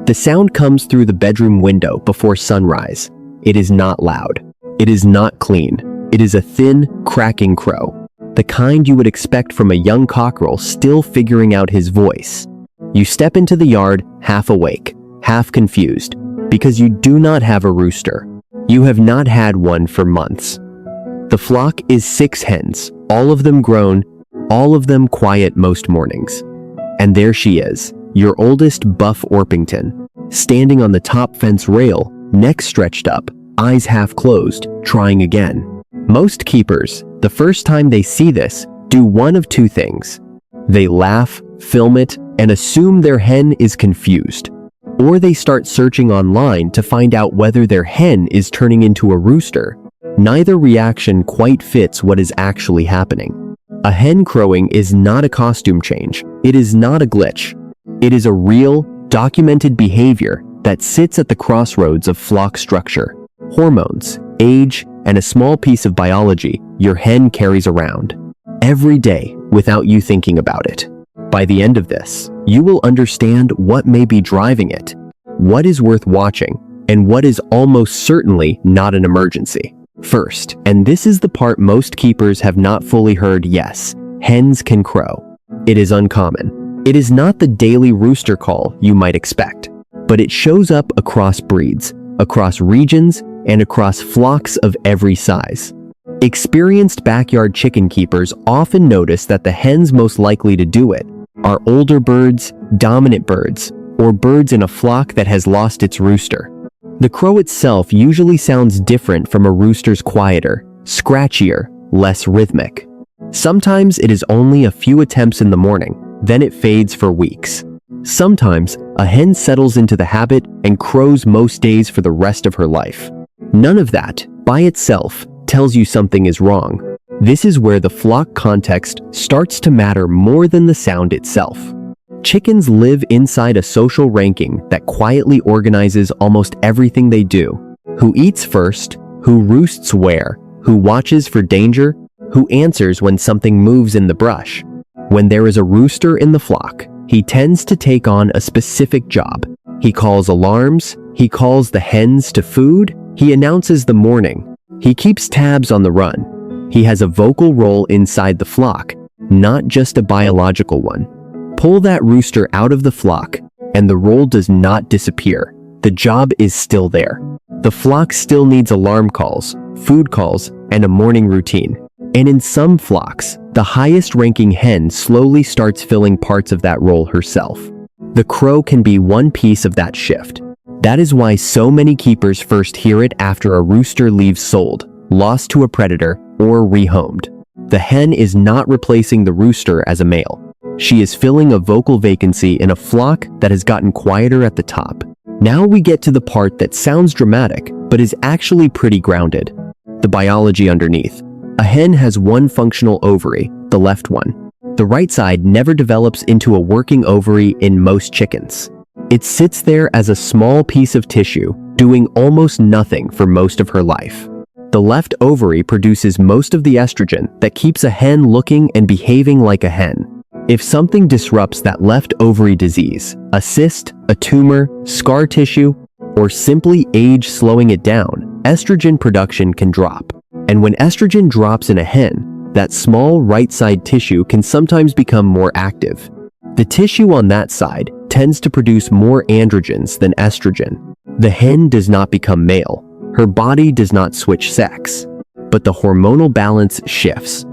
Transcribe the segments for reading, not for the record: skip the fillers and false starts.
The sound comes through the bedroom window before sunrise. It is not loud. It is not clean. It is a thin, cracking crow. The kind you would expect from a young cockerel still figuring out his voice. You step into the yard half awake, half confused, because you do not have a rooster. You have not had one for months. The flock is 6 hens, all of them grown, all of them quiet most mornings. And there she is, your oldest Buff Orpington, standing on the top fence rail, neck stretched up, eyes half closed, trying again. Most keepers, the first time they see this, do one of two things. They laugh, film it, and assume their hen is confused. Or they start searching online to find out whether their hen is turning into a rooster. Neither reaction quite fits what is actually happening. A hen crowing is not a costume change. It is not a glitch. It is a real, documented behavior that sits at the crossroads of flock structure, hormones, age, and a small piece of biology your hen carries around every day without you thinking about it. By the end of this, you will understand what may be driving it, what is worth watching, and what is almost certainly not an emergency. First, and this is the part most keepers have not fully heard, yes, hens can crow. It is uncommon. It is not the daily rooster call you might expect, but it shows up across breeds, across regions, and across flocks of every size. Experienced backyard chicken keepers often notice that the hens most likely to do it are older birds, dominant birds, or birds in a flock that has lost its rooster. The crow itself usually sounds different from a rooster's quieter, scratchier, less rhythmic. Sometimes it is only a few attempts in the morning, then it fades for weeks. Sometimes a hen settles into the habit and crows most days for the rest of her life. None of that, by itself, tells you something is wrong. This is where the flock context starts to matter more than the sound itself. Chickens live inside a social ranking that quietly organizes almost everything they do. Who eats first, who roosts where, who watches for danger, who answers when something moves in the brush. When there is a rooster in the flock, he tends to take on a specific job. He calls alarms, he calls the hens to food, he announces the morning. He keeps tabs on the run. He has a vocal role inside the flock, not just a biological one. Pull that rooster out of the flock, and the role does not disappear. The job is still there. The flock still needs alarm calls, food calls, and a morning routine. And in some flocks, the highest-ranking hen slowly starts filling parts of that role herself. The crow can be one piece of that shift. That is why so many keepers first hear it after a rooster leaves sold, lost to a predator, or rehomed. The hen is not replacing the rooster as a male. She is filling a vocal vacancy in a flock that has gotten quieter at the top. Now we get to the part that sounds dramatic, but is actually pretty grounded. The biology underneath. A hen has one functional ovary, the left one. The right side never develops into a working ovary in most chickens. It sits there as a small piece of tissue, doing almost nothing for most of her life. The left ovary produces most of the estrogen that keeps a hen looking and behaving like a hen. If something disrupts that left ovary disease, a cyst, a tumor, scar tissue, or simply age slowing it down, estrogen production can drop. And when estrogen drops in a hen, that small right side tissue can sometimes become more active. The tissue on that side tends to produce more androgens than estrogen. The hen does not become male. Her body does not switch sex. But the hormonal balance shifts.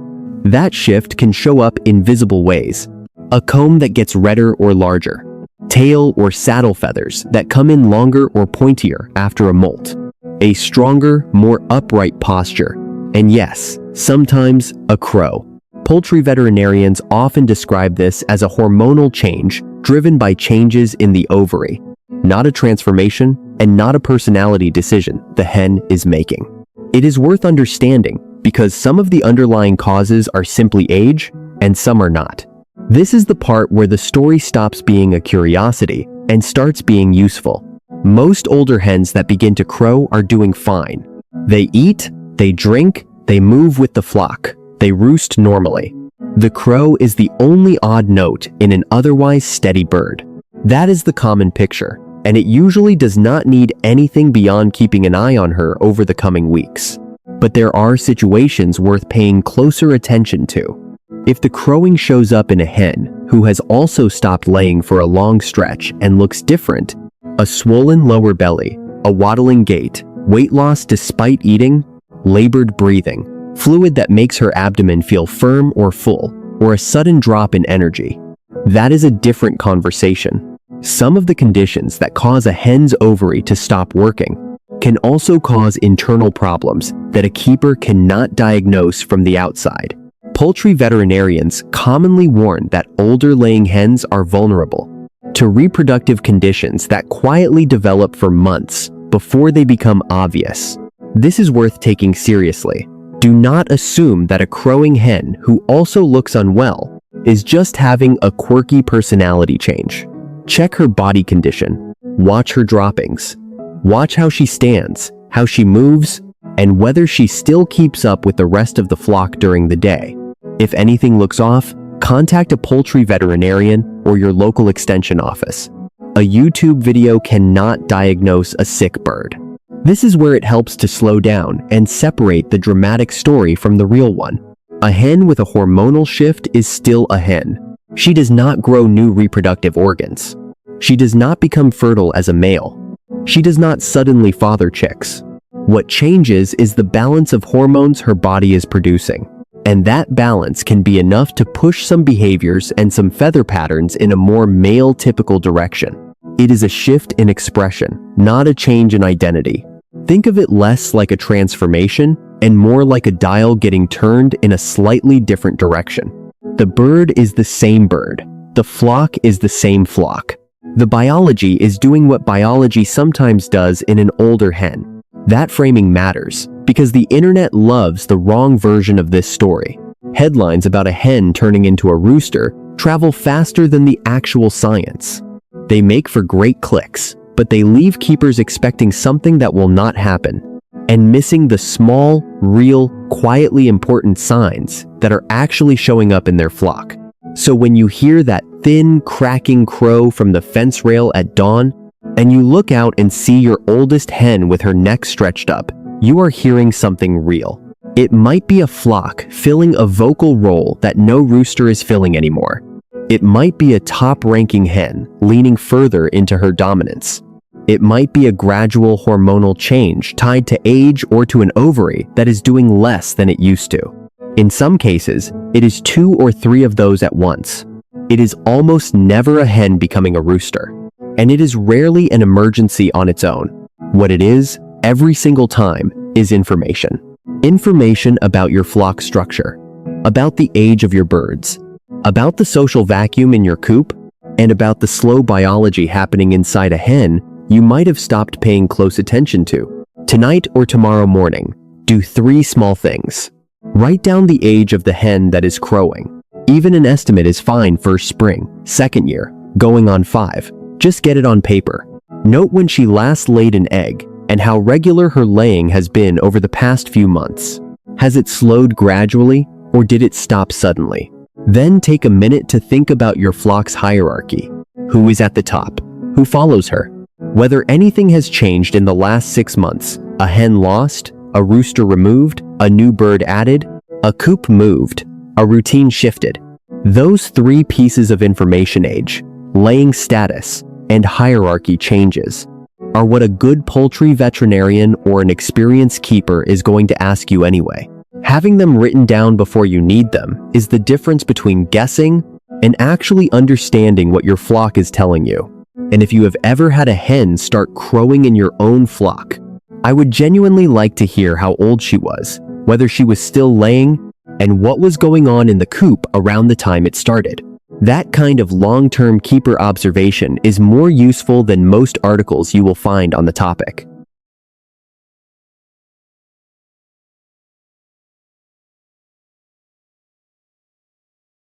That shift can show up in visible ways. A comb that gets redder or larger. Tail or saddle feathers that come in longer or pointier after a molt. A stronger, more upright posture. And yes, sometimes a crow. Poultry veterinarians often describe this as a hormonal change driven by changes in the ovary. Not a transformation and not a personality decision the hen is making. It is worth understanding because some of the underlying causes are simply age and some are not. This is the part where the story stops being a curiosity and starts being useful. Most older hens that begin to crow are doing fine. They eat, they drink, they move with the flock, they roost normally. The crow is the only odd note in an otherwise steady bird. That is the common picture. and it usually does not need anything beyond keeping an eye on her over the coming weeks. But there are situations worth paying closer attention to. If the crowing shows up in a hen who has also stopped laying for a long stretch and looks different, a swollen lower belly, a waddling gait, weight loss despite eating, labored breathing, fluid that makes her abdomen feel firm or full, or a sudden drop in energy, that is a different conversation. Some of the conditions that cause a hen's ovary to stop working can also cause internal problems that a keeper cannot diagnose from the outside. Poultry veterinarians commonly warn that older laying hens are vulnerable to reproductive conditions that quietly develop for months before they become obvious. This is worth taking seriously. Do not assume that a crowing hen who also looks unwell is just having a quirky personality change. Check her body condition, watch her droppings, watch how she stands, how she moves, and whether she still keeps up with the rest of the flock during the day. If anything looks off, contact a poultry veterinarian or your local extension office. A YouTube video cannot diagnose a sick bird. This is where it helps to slow down and separate the dramatic story from the real one. A hen with a hormonal shift is still a hen. She does not grow new reproductive organs. She does not become fertile as a male. She does not suddenly father chicks. What changes is the balance of hormones her body is producing. And that balance can be enough to push some behaviors and some feather patterns in a more male-typical direction. It is a shift in expression, not a change in identity. Think of it less like a transformation and more like a dial getting turned in a slightly different direction. The bird is the same bird. The flock is the same flock. The biology is doing what biology sometimes does in an older hen. That framing matters because the internet loves the wrong version of this story. Headlines about a hen turning into a rooster travel faster than the actual science. They make for great clicks, but they leave keepers expecting something that will not happen and missing the small, real, quietly important signs that are actually showing up in their flock. So when you hear that thin, cracking crow from the fence rail at dawn, and you look out and see your oldest hen with her neck stretched up, you are hearing something real. It might be a flock filling a vocal role that no rooster is filling anymore. It might be a top-ranking hen leaning further into her dominance. It might be a gradual hormonal change tied to age or to an ovary that is doing less than it used to. In some cases, it is 2 or 3 of those at once. It is almost never a hen becoming a rooster, and it is rarely an emergency on its own. What it is, every single time, is information. Information about your flock structure, about the age of your birds, about the social vacuum in your coop, and about the slow biology happening inside a hen you might have stopped paying close attention to. Tonight or tomorrow morning, do 3 small things. Write down the age of the hen that is crowing. Even an estimate is fine first spring, second year, going on 5. Just get it on paper. Note when she last laid an egg and how regular her laying has been over the past few months. Has it slowed gradually or did it stop suddenly? Then take a minute to think about your flock's hierarchy. Who is at the top? Who follows her? Whether anything has changed in the last 6 months, a hen lost, a rooster removed, a new bird added, a coop moved, a routine shifted. Those 3 pieces of information, age, laying status, and hierarchy changes, are what a good poultry veterinarian or an experienced keeper is going to ask you anyway. Having them written down before you need them is the difference between guessing and actually understanding what your flock is telling you. And if you have ever had a hen start crowing in your own flock, I would genuinely like to hear how old she was, whether she was still laying, and what was going on in the coop around the time it started. That kind of long-term keeper observation is more useful than most articles you will find on the topic.